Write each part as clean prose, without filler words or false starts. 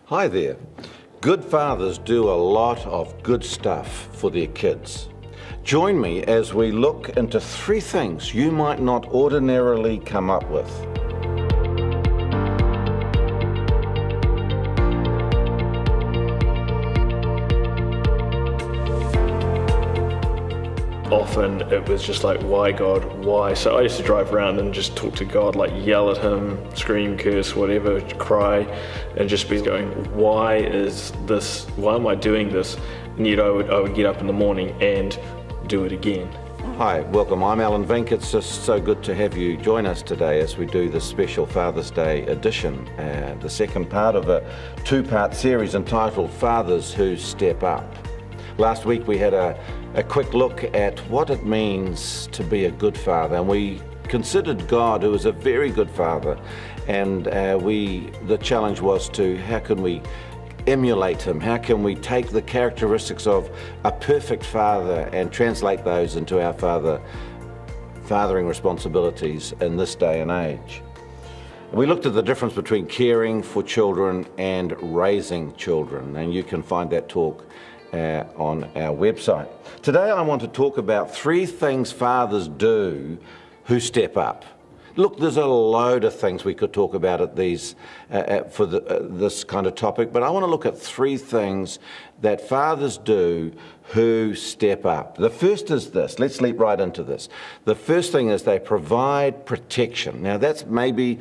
Hi there. Good fathers do a lot of good stuff for their kids. Join me as we look into 3 things you might not ordinarily come up with. Often it was just like, why God, why? So I used to drive around and just talk to God, like yell at him, scream, curse, whatever, cry, and just be going, why is this, why am I doing this? And yet I would get up in the morning and do it again. Hi, welcome. I'm Alan Vink. It's just so good to have you join us today as we do this special Father's Day edition, the second part of a 2-part series entitled Fathers Who Step Up. Last week we had a quick look at what it means to be a good father, and we considered God, who is a very good father, and the challenge was to how can we emulate him, how can we take the characteristics of a perfect father and translate those into our fathering responsibilities in this day and age. We looked at the difference between caring for children and raising children, and you can find that talk on our website. Today I want to talk about 3 things fathers do who step up. Look, there's a load of things we could talk about at these for this kind of topic, but I want to look at 3 things that fathers do who step up. The first is this. Let's leap right into this. The first thing is they provide protection. Now that's maybe,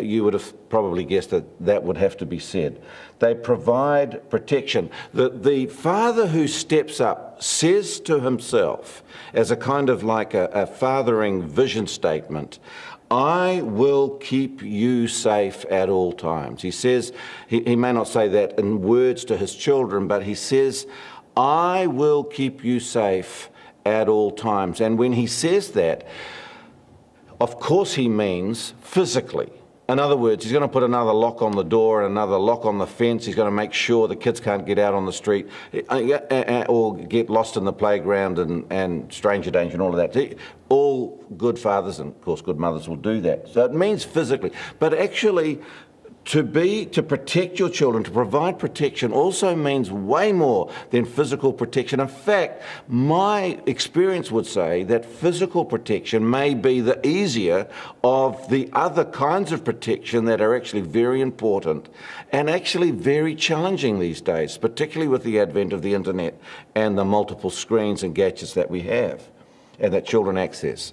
you would have probably guessed that would have to be said. They provide protection. The father who steps up says to himself, as a kind of like a fathering vision statement, I will keep you safe at all times. He says, he may not say that in words to his children, but he says, I will keep you safe at all times. And when he says that, of course he means physically. In other words, he's going to put another lock on the door and another lock on the fence. He's going to make sure the kids can't get out on the street or get lost in the playground and stranger danger and all of that. All good fathers and, of course, good mothers will do that. So it means physically. But actually, to protect your children, to provide protection also means way more than physical protection. In fact, my experience would say that physical protection may be the easier of the other kinds of protection that are actually very important and actually very challenging these days, particularly with the advent of the internet and the multiple screens and gadgets that we have and that children access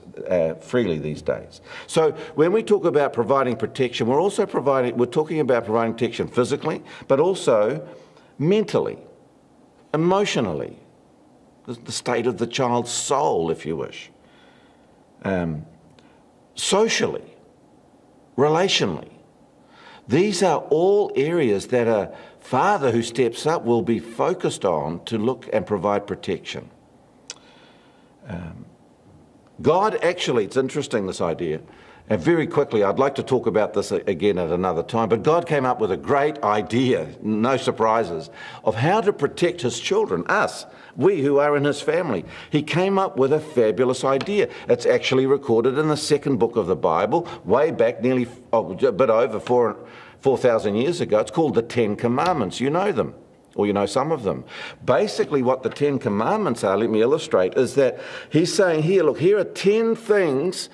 freely these days. So when we talk about providing protection, we're talking about providing protection physically, but also mentally, emotionally, the state of the child's soul, if you wish, socially, relationally. These are all areas that a father who steps up will be focused on to look and provide protection. God actually, it's interesting, this idea, and very quickly, I'd like to talk about this again at another time, but God came up with a great idea, no surprises, of how to protect his children, us, we who are in his family. He came up with a fabulous idea. It's actually recorded in the 2nd book of the Bible, way back a bit over 4,000 years ago. It's called the 10 Commandments. You know them. Or you know some of them. Basically what the 10 Commandments are, let me illustrate, is that he's saying here, look, here are 10 things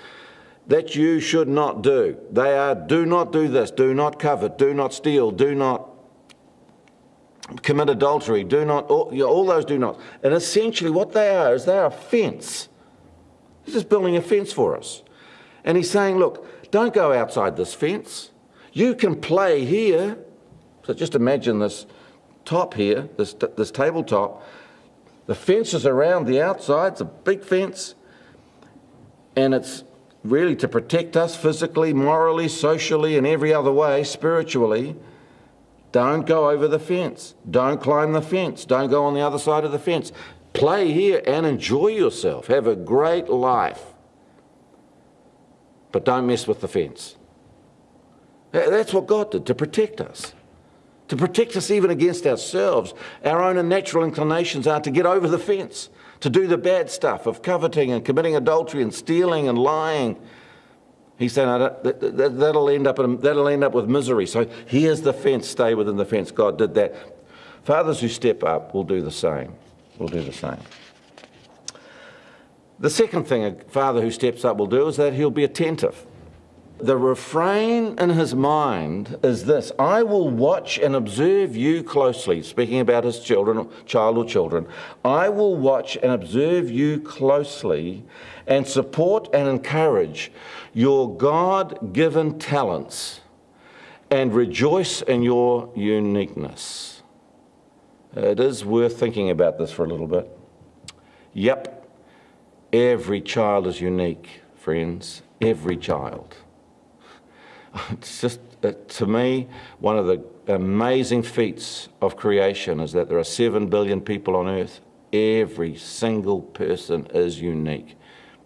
that you should not do. They are, do not do this, do not covet, do not steal, do not commit adultery, do not, all those do not. And essentially what they are is they are a fence. He's just building a fence for us. And he's saying, look, don't go outside this fence. You can play here. So just imagine this top here, this tabletop. The fence is around the outside. It's a big fence, and it's really to protect us physically, morally, socially, and every other way, spiritually. Don't go over the fence. Don't climb the fence. Don't go on the other side of the fence. Play here and enjoy yourself. Have a great life, but don't mess with the fence. That's what God did to protect us. To protect us even against ourselves. Our own natural inclinations are to get over the fence, to do the bad stuff of coveting and committing adultery and stealing and lying, He's saying that'll end up with misery. So here's the fence, stay within the fence. God did that. Fathers who step up will do the same. The second thing a father who steps up will do is that he'll be attentive. The refrain in his mind is this: I will watch and observe you closely. Speaking about his child or children, I will watch and observe you closely and support and encourage your God-given talents and rejoice in your uniqueness. It is worth thinking about this for a little bit. Yep, every child is unique, friends. Every child. It's just, to me, one of the amazing feats of creation is that there are 7 billion people on earth. Every single person is unique.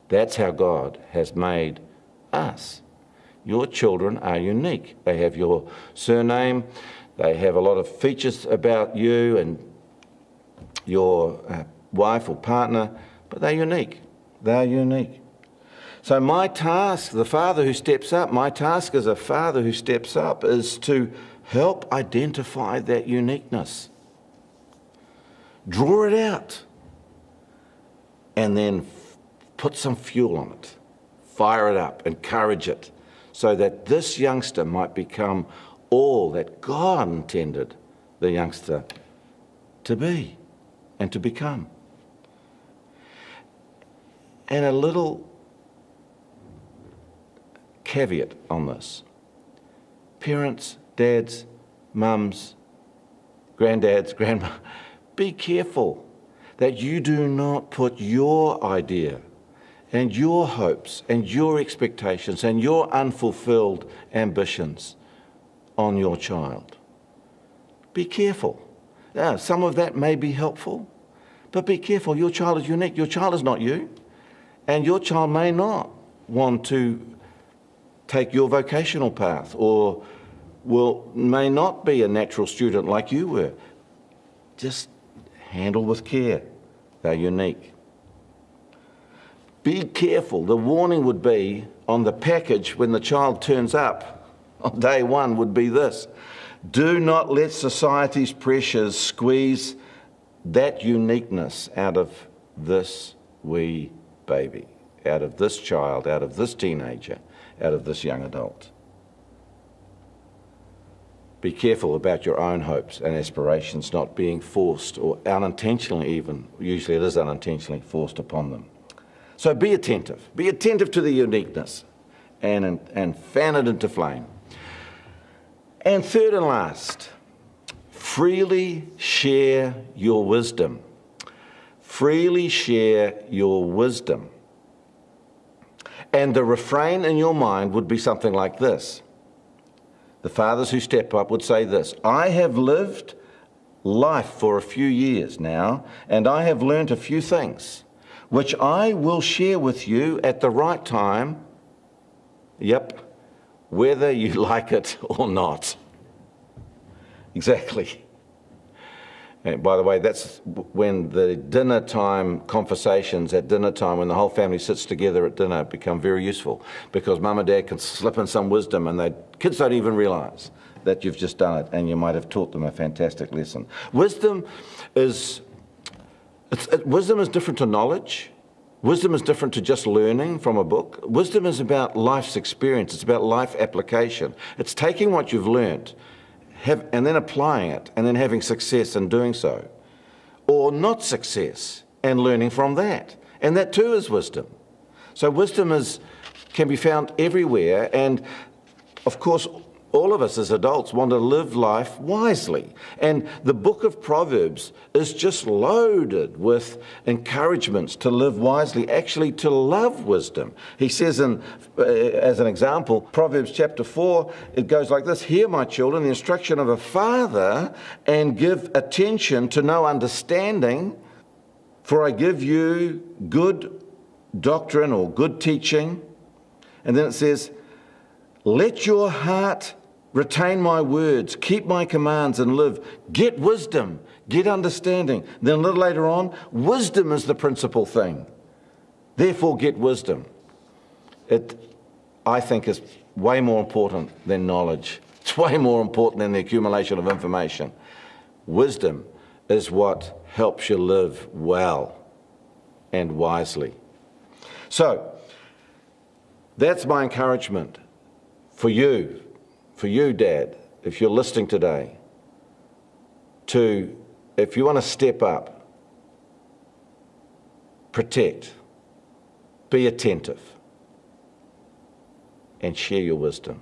That's how God has made us. Your children are unique. They have your surname. They have a lot of features about you and your wife or partner, but they're unique. They're unique. So my task, the father who steps up, my task as a father who steps up is to help identify that uniqueness. Draw it out. And then put some fuel on it. Fire it up, encourage it, so that this youngster might become all that God intended the youngster to be and to become. And a little caveat on this. Parents, dads, mums, granddads, grandma, be careful that you do not put your idea and your hopes and your expectations and your unfulfilled ambitions on your child. Be careful. Now, some of that may be helpful, but be careful. Your child is unique. Your child is not you. And your child may not want to take your vocational path or may not be a natural student like you were. Just handle with care. They're unique. Be careful. The warning would be on the package when the child turns up on day one would be this: do not let society's pressures squeeze that uniqueness out of this wee baby, out of this child, out of this teenager, out of this young adult. Be careful about your own hopes and aspirations not being forced or unintentionally even, usually it is unintentionally forced upon them. So be attentive. Be attentive to the uniqueness and fan it into flame. And third and last, freely share your wisdom. Freely share your wisdom. And the refrain in your mind would be something like this. The fathers who step up would say this: I have lived life for a few years now, and I have learned a few things, which I will share with you at the right time. Yep, whether you like it or not. Exactly. And by the way, that's when the dinner time conversations at dinner time, when the whole family sits together at dinner, become very useful, because mum and dad can slip in some wisdom and kids don't even realise that you've just done it and you might have taught them a fantastic lesson. Wisdom is different to knowledge. Wisdom is different to just learning from a book. Wisdom is about life's experience. It's about life application. It's taking what you've learned and then applying it and then having success in doing so. Or not success and learning from that. And that too is wisdom. So wisdom can be found everywhere, and of course all of us as adults want to live life wisely. And the book of Proverbs is just loaded with encouragements to live wisely, actually to love wisdom. He says, as an example, Proverbs chapter 4, it goes like this: hear, my children, the instruction of a father, and give attention to know understanding, for I give you good doctrine or good teaching. And then it says, let your heart retain my words, keep my commands and live. Get wisdom, get understanding. Then a little later on, wisdom is the principal thing. Therefore get wisdom. I think is way more important than knowledge. It's way more important than the accumulation of information. Wisdom is what helps you live well and wisely. So, that's my encouragement for you, Dad, if you're listening today, if you want to step up, protect, be attentive, and share your wisdom.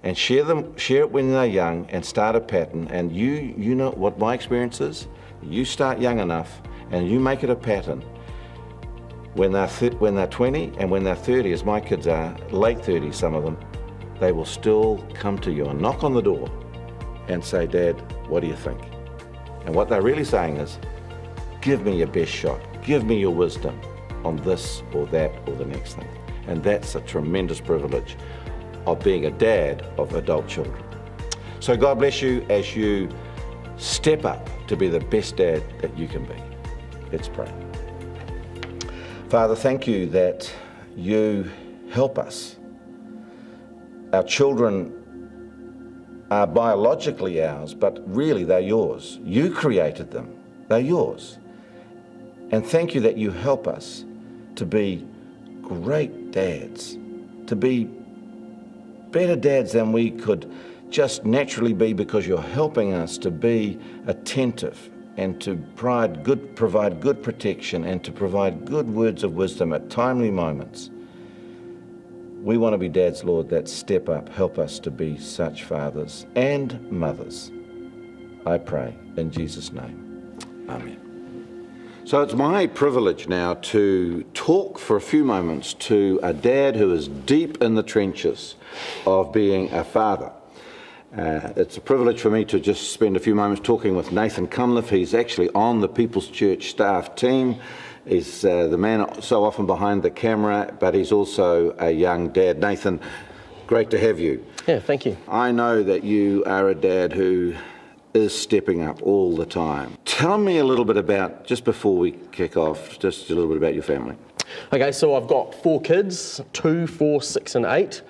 And share it when they're young, and start a pattern. And you know what my experience is? You start young enough, and you make it a pattern. When they're 20 and when they're 30, as my kids are, late 30s, some of them, they will still come to you and knock on the door and say, Dad, what do you think? And what they're really saying is, give me your best shot. Give me your wisdom on this or that or the next thing. And that's a tremendous privilege of being a dad of adult children. So God bless you as you step up to be the best dad that you can be. Let's pray. Father, thank you that you help us. Our children are biologically ours, but really they're yours. You created them. They're yours. And thank you that you help us to be great dads, to be better dads than we could just naturally be, because you're helping us to be attentive and to provide good protection and to provide good words of wisdom at timely moments. We want to be dads, Lord, that step up. Help us to be such fathers and mothers. I pray in Jesus' name. Amen. So it's my privilege now to talk for a few moments to a dad who is deep in the trenches of being a father. It's a privilege for me to just spend a few moments talking with Nathan Cunliffe. He's actually on the People's Church staff team. He's the man so often behind the camera, but he's also a young dad. Nathan, great to have you. Yeah, thank you. I know that you are a dad who is stepping up all the time. Tell me a little bit about, just before we kick off, just a little bit about your family. Okay, so I've got 4 kids, 2, 4, 6 and 8.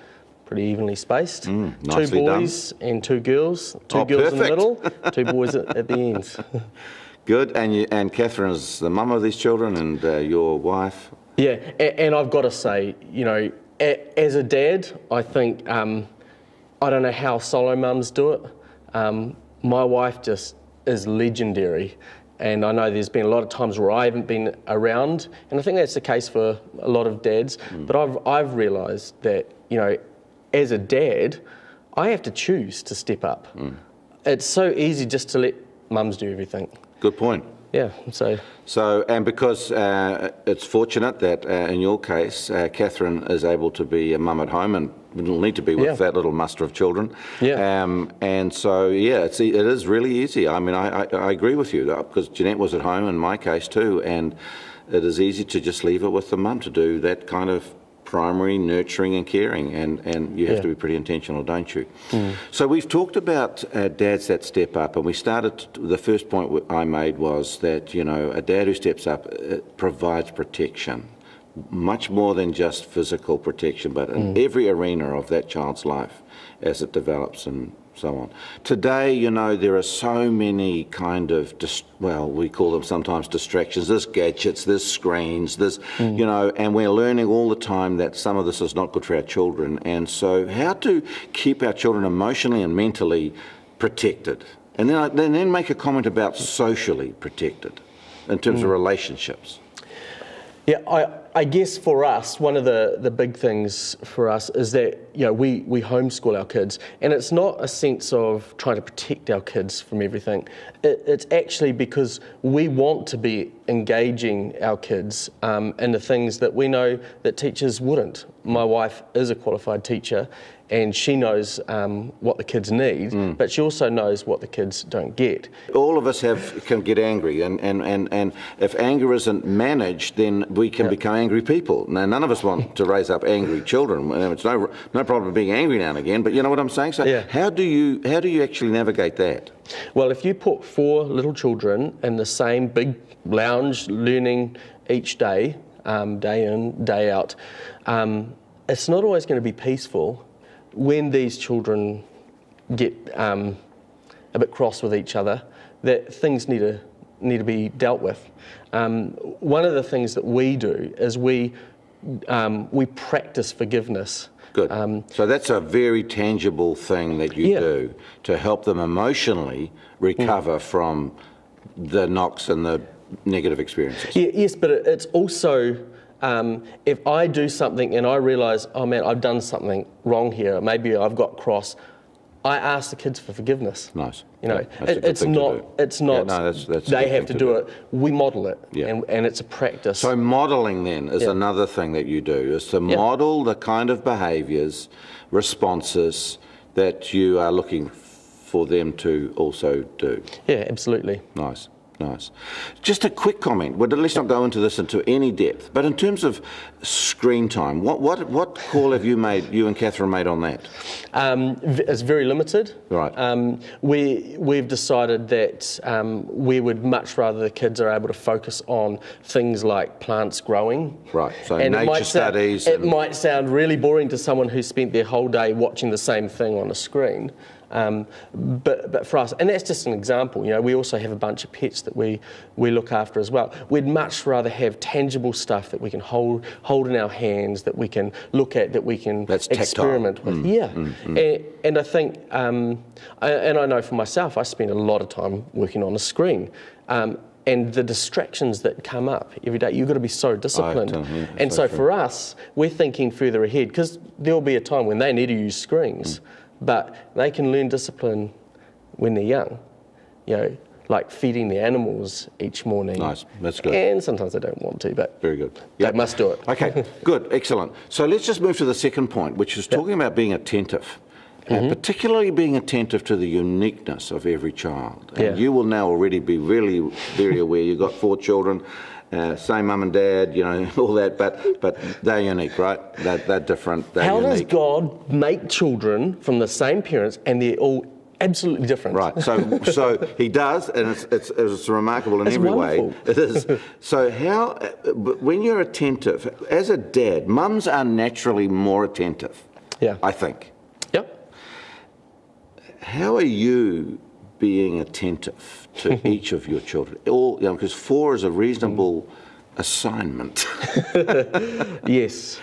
Pretty evenly spaced. Nicely 2 boys done. and 2 girls. 2 perfect. girls in the middle, 2 boys at the ends. Good, and Catherine is the mum of these children, and your wife. Yeah, and I've got to say, you know, as a dad, I think, I don't know how solo mums do it. My wife just is legendary, and I know there's been a lot of times where I haven't been around, and I think that's the case for a lot of dads, but I've realised that, you know, as a dad, I have to choose to step up. It's so easy just to let mums do everything. Good point. Yeah, So, and because it's fortunate that in your case, Catherine is able to be a mum at home and will need to be with that little muster of children. Yeah. And so, yeah, it is really easy. I mean, I agree with you, because Jeanette was at home in my case too, and it is easy to just leave it with the mum to do that kind of primary nurturing and caring, and you have to be pretty intentional, don't you? So we've talked about dads that step up, and we started, the first point I made was that, you know, a dad who steps up provides protection, much more than just physical protection, but in every arena of that child's life as it develops and so on. Today, you know, there are so many kind of, we call them sometimes distractions. There's gadgets, there's screens, there's, you know, and we're learning all the time that some of this is not good for our children. And so how to keep our children emotionally and mentally protected. And then make a comment about socially protected in terms of relationships. Yeah, I guess for us, one of the big things for us is that, you know, we homeschool our kids, and it's not a sense of trying to protect our kids from everything. It's actually because we want to be engaging our kids in the things that we know that teachers wouldn't. My wife is a qualified teacher, and she knows what the kids need, but she also knows what the kids don't get. All of us can get angry, and if anger isn't managed, then we can become angry people. Now, none of us want to raise up angry children. It's no problem being angry now and again, but you know what I'm saying? So how do you actually navigate that? Well, if you put 4 little children in the same big lounge learning each day, day in, day out, it's not always going to be peaceful when these children get a bit cross with each other, that things need to be dealt with. One of the things that we do is we practice forgiveness. Good. So that's a very tangible thing that you do to help them emotionally recover from the knocks and the negative experiences. Yeah, yes, but it's also, if I do something and I realise, oh man, I've done something wrong here, maybe I've got cross, I ask the kids for forgiveness. Nice. You know, that's a good it's thing to not. do. It's not. Yeah, no, that's a they good have thing to do it. We model it, Yeah. and it's a practice. So modelling then is another thing that you do, is to model the kind of behaviours, responses that you are looking for them to also do. Yeah, absolutely. Nice. Nice. Just a quick comment. Well, let's not go into this into any depth. But in terms of screen time, what call have you and Catherine made on that? It's very limited. Right. We've decided that we would much rather the kids are able to focus on things like plants growing. Right. So and nature studies. It might sound really boring to someone who spent their whole day watching the same thing on a screen. But for us, and that's just an example, you know, we also have a bunch of pets that we look after as well. We'd much rather have tangible stuff that we can hold in our hands, that we can look at, that we can experiment with. And I think, and I know for myself, I spend a lot of time working on a screen. And the distractions that come up every day, you've got to be so disciplined. And so for us, we're thinking further ahead, because there'll be a time when they need to use screens. But they can learn discipline when they're young, you know, like feeding the animals each morning. Nice, that's good. And sometimes they don't want to, but very good. They must do it. Okay, good, excellent. So let's just move to the second point, which is talking about being attentive, particularly being attentive to the uniqueness of every child. And you will now already be really very aware. You've got 4 children. Same mum and dad, you know, all that, but they're unique, right? They're different. They're How unique. does God make children from the same parents and they're all absolutely different? Right. So He does, and it's remarkable in It's every wonderful. way. It is. So how, when you're attentive, as a dad, mums are naturally more attentive. Yeah. I think. Yep. How are you being attentive to each of your children? All, you know, because 4 is a reasonable assignment. Yes.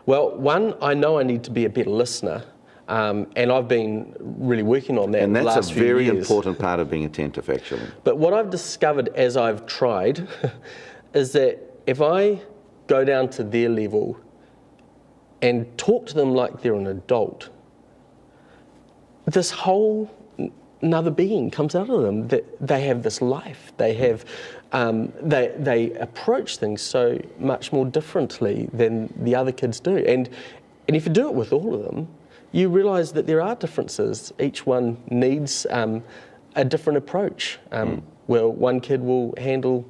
Well, one, I know I need to be a better listener, and I've been really working on that And the that's last a few very years. important part of being attentive, actually. But what I've discovered as I've tried is that if I go down to their level and talk to them like they're an adult, this whole another being comes out of them. That they have this life. They have, they approach things so much more differently than the other kids do. And if you do it with all of them, you realise that there are differences. Each one needs a different approach. Well, one kid will handle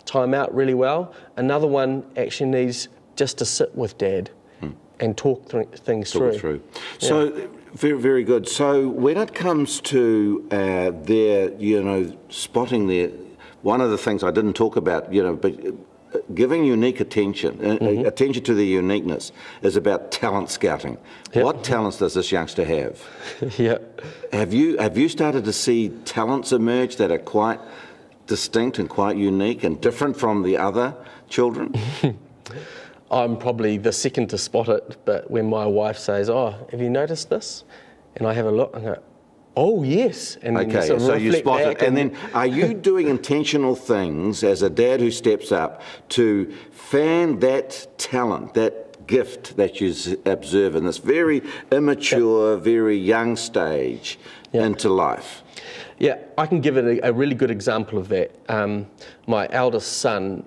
time out really well. Another one actually needs just to sit with dad and talk things through. So, very, very good. So, when it comes to their, you know, spotting their, one of the things I didn't talk about, you know, but giving unique attention, attention to their uniqueness, is about talent scouting. Yep. What talents does this youngster have? Yeah. Have you started to see talents emerge that are quite distinct and quite unique and different from the other children? I'm probably the second to spot it, but when my wife says, "Oh, have you noticed this?" and I have a look, I go, "Oh, yes." And then Okay, sort of so you reflect spot it. back And then are you doing intentional things as a dad who steps up to fan that talent, that gift that you observe in this very immature, very young stage into life? Yeah, I can give it a really good example of that. My eldest son,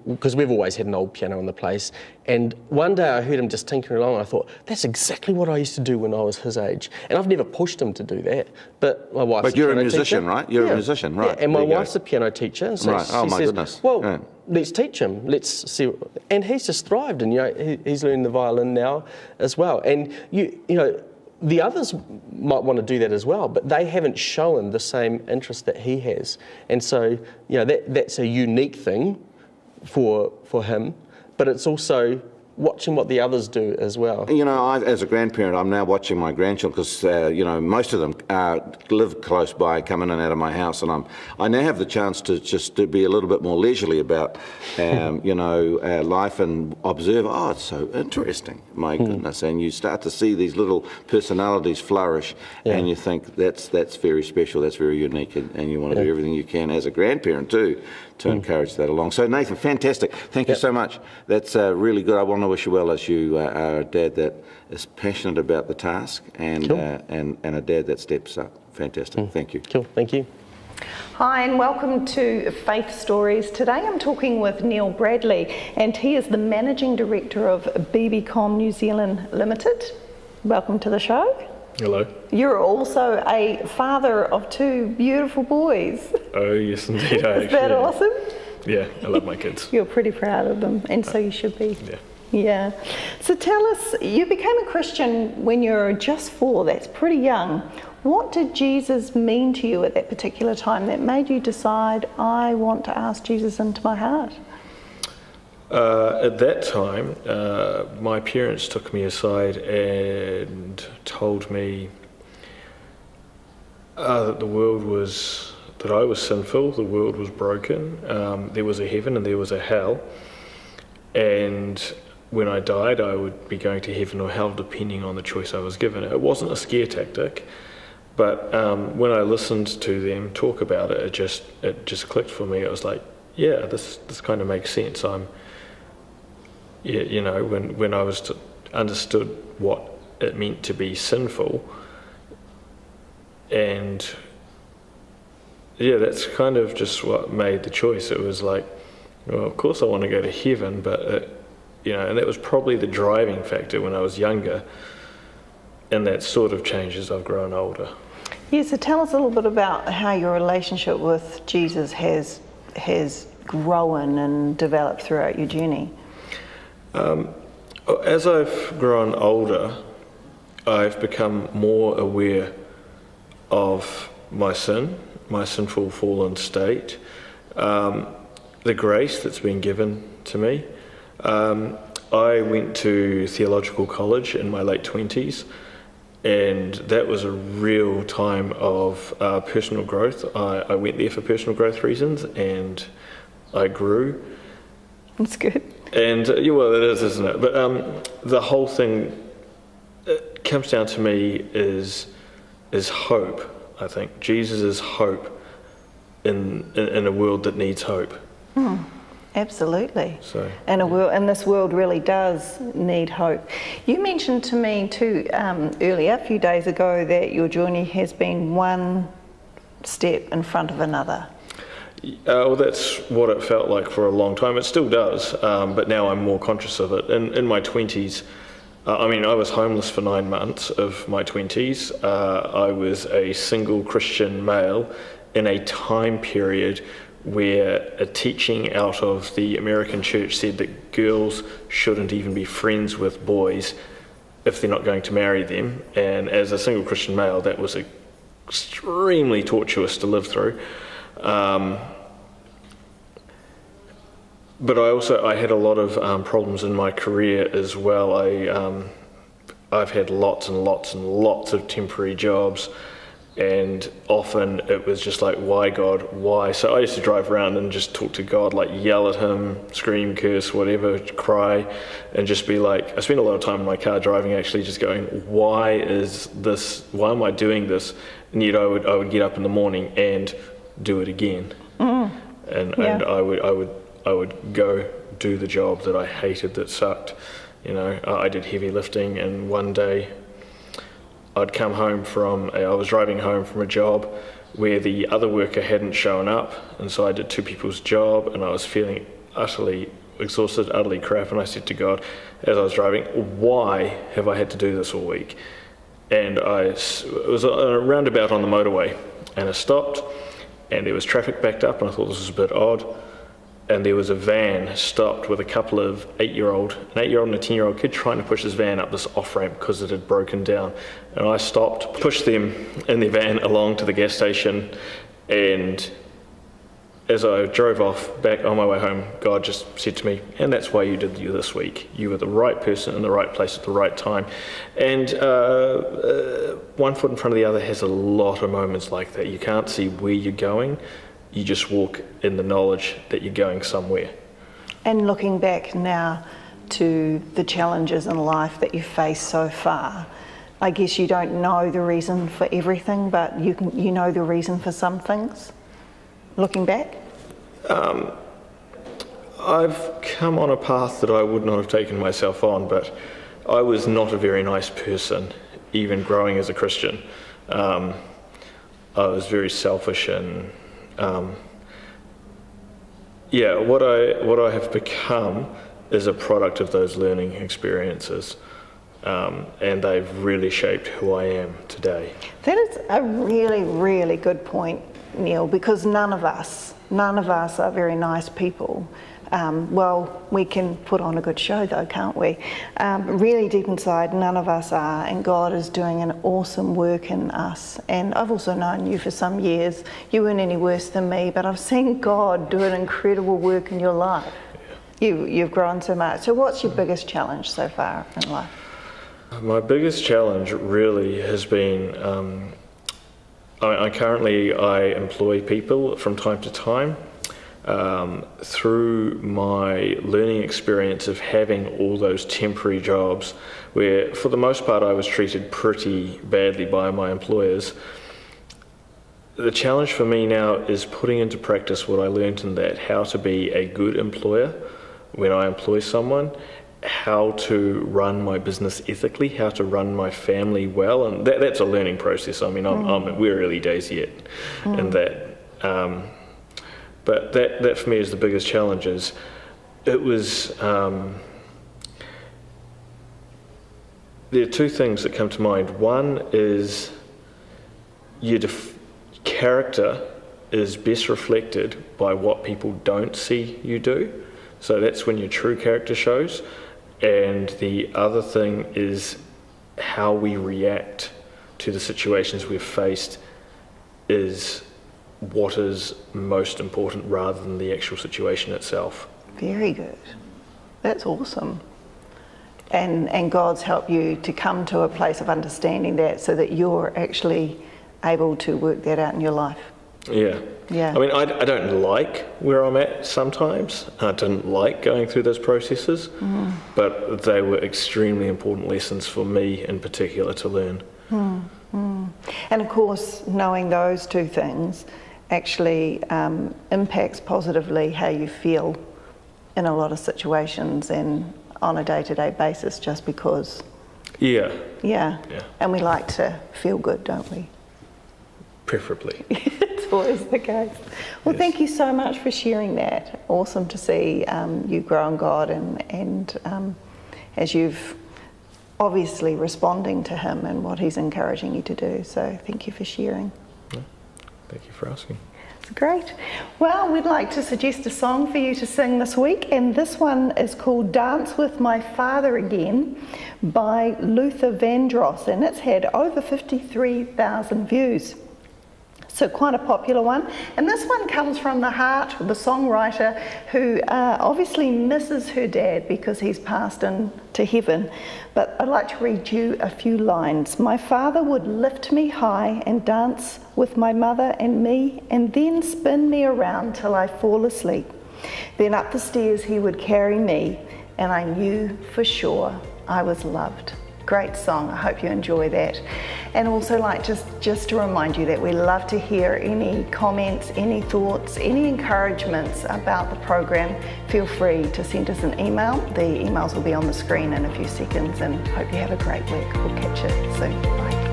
because we've always had an old piano in the place, and one day I heard him just tinkering along and I thought, that's exactly what I used to do when I was his age. And I've never pushed him to do that, but my wife's But you're a piano musician, teacher. right? You're a musician, right. Yeah, and my There you go. wife's a piano teacher, and so Right. she Oh, my says, goodness. well, Yeah. let's teach him, let's see. And he's just thrived, and you know, he's learning the violin now as well. And you know, the others might want to do that as well, but they haven't shown the same interest that he has. And so, you know, that's a unique thing for him, but it's also watching what the others do as well. You know, as a grandparent, I'm now watching my grandchildren because, you know, most of them live close by, come in and out of my house, and I now have the chance to just to be a little bit more leisurely about, you know, life and observe. Oh, it's so interesting, my goodness. And you start to see these little personalities flourish, and you think that's very special, that's very unique, and you want to do everything you can as a grandparent too to encourage that along. So Nathan, fantastic. Thank you so much. That's really good. I want to wish you well as you are a dad that is passionate about the task and a dad that steps up. Fantastic. Thank you. Cool. Thank you. Hi and welcome to Faith Stories. Today I'm talking with Neil Bradley, and he is the Managing Director of BBCom New Zealand Limited. Welcome to the show. Hello. You're also a father of 2 beautiful boys. Oh, yes, indeed. I Is that awesome? Yeah, I love my kids. You're pretty proud of them, and so you should be. Yeah. Yeah. So tell us, you became a Christian when you were just 4. That's pretty young. What did Jesus mean to you at that particular time that made you decide, I want to ask Jesus into my heart? At that time, my parents took me aside and told me that that I was sinful, the world was broken, there was a heaven and there was a hell, and when I died I would be going to heaven or hell depending on the choice I was given. It wasn't a scare tactic, but when I listened to them talk about it, it just clicked for me. It was like, yeah, this kind of makes sense. You know, when I was understood what it meant to be sinful, and yeah, that's kind of just what made the choice. It was like, well, of course I want to go to heaven, but you know, and that was probably the driving factor when I was younger, and that sort of changed as I've grown older. Yeah, so tell us a little bit about how your relationship with Jesus has grown and developed throughout your journey. As I've grown older, I've become more aware of my sin, my sinful fallen state, the grace that's been given to me. I went to theological college in my late 20s, and that was a real time of personal growth. I went there for personal growth reasons, and I grew. That's good. And well, it is, isn't it? But the whole thing, it comes down to me is hope. I think Jesus is hope in a world that needs hope. Absolutely. So, and this world really does need hope. You mentioned to me too earlier, a few days ago, that your journey has been one step in front of another. Well, that's what it felt like for a long time. It still does, but now I'm more conscious of it. In my 20s, I was homeless for 9 months of my 20s. I was a single Christian male in a time period where a teaching out of the American church said that girls shouldn't even be friends with boys if they're not going to marry them. And as a single Christian male, that was extremely tortuous to live through. But I had a lot of problems in my career as well. I've had lots and lots and lots of temporary jobs, and often it was just like, why God, why? So I used to drive around and just talk to God, like yell at him, scream, curse, whatever, cry, and just be like, I spent a lot of time in my car driving actually just going, why is this, why am I doing this? And yet I would get up in the morning and do it again. And I would go do the job that I hated, that sucked. You know, I did heavy lifting, and one day I'd come home I was driving home from a job where the other worker hadn't shown up, and so I did 2 people's job, and I was feeling utterly exhausted, utterly crap, and I said to God, as I was driving, why have I had to do this all week? And it was a roundabout on the motorway, and I stopped, and there was traffic backed up, and I thought this was a bit odd. And there was a van stopped with a couple of an 8-year-old and a 10-year-old kid trying to push this van up this off-ramp because it had broken down. And I stopped, pushed them in their van along to the gas station, and as I drove off back on my way home, God just said to me, and that's why you did you this week. You were the right person in the right place at the right time. And one foot in front of the other has a lot of moments like that. You can't see where you're going. You just walk in the knowledge that you're going somewhere. And looking back now to the challenges in life that you've faced so far, I guess you don't know the reason for everything, but you know the reason for some things, looking back? I've come on a path that I would not have taken myself on, but I was not a very nice person, even growing as a Christian. I was very selfish and what I have become is a product of those learning experiences. And they've really shaped who I am today. That is a really, really good point, Neil, because none of us are very nice people. Well, we can put on a good show though, can't we? Really deep inside, none of us are, and God is doing an awesome work in us. And I've also known you for some years. You weren't any worse than me, but I've seen God do an incredible work in your life. You've grown so much. So what's your biggest challenge so far in life? My biggest challenge really has been, I currently employ people from time to time. Through my learning experience of having all those temporary jobs where for the most part I was treated pretty badly by my employers, the challenge for me now is putting into practice what I learned in that, how to be a good employer when I employ someone, how to run my business ethically, how to run my family well, and that's a learning process. I mean, we're early days yet in that. But that for me is the biggest challenge. There are two things that come to mind. One is your character is best reflected by what people don't see you do. So that's when your true character shows. And the other thing is how we react to the situations we've faced is what is most important rather than the actual situation itself. Very good. That's awesome. And God's helped you to come to a place of understanding that so that you're actually able to work that out in your life. Yeah. Yeah. I mean, I don't like where I'm at sometimes. I didn't like going through those processes, but they were extremely important lessons for me in particular to learn. And of course, knowing those two things actually impacts positively how you feel in a lot of situations and on a day-to-day basis, just because. Yeah. And we like to feel good, don't we? Preferably. It's always the case. Well, Thank you so much for sharing that. Awesome to see you grow in God and as you've obviously responding to Him and what He's encouraging you to do. So thank you for sharing. Thank you for asking. Great. Well, we'd like to suggest a song for you to sing this week, and this one is called Dance With My Father Again by Luther Vandross, and it's had over 53,000 views. So quite a popular one. And this one comes from the heart of the songwriter who obviously misses her dad because he's passed into heaven. But I'd like to read you a few lines. My father would lift me high and dance with my mother and me, and then spin me around till I fall asleep. Then up the stairs he would carry me, and I knew for sure I was loved. Great song. I hope you enjoy that. And also like just to remind you that we love to hear any comments, any thoughts, any encouragements about the program. Feel free to send us an email. The emails will be on the screen in a few seconds, and hope you have a great week. We'll catch you soon. Bye.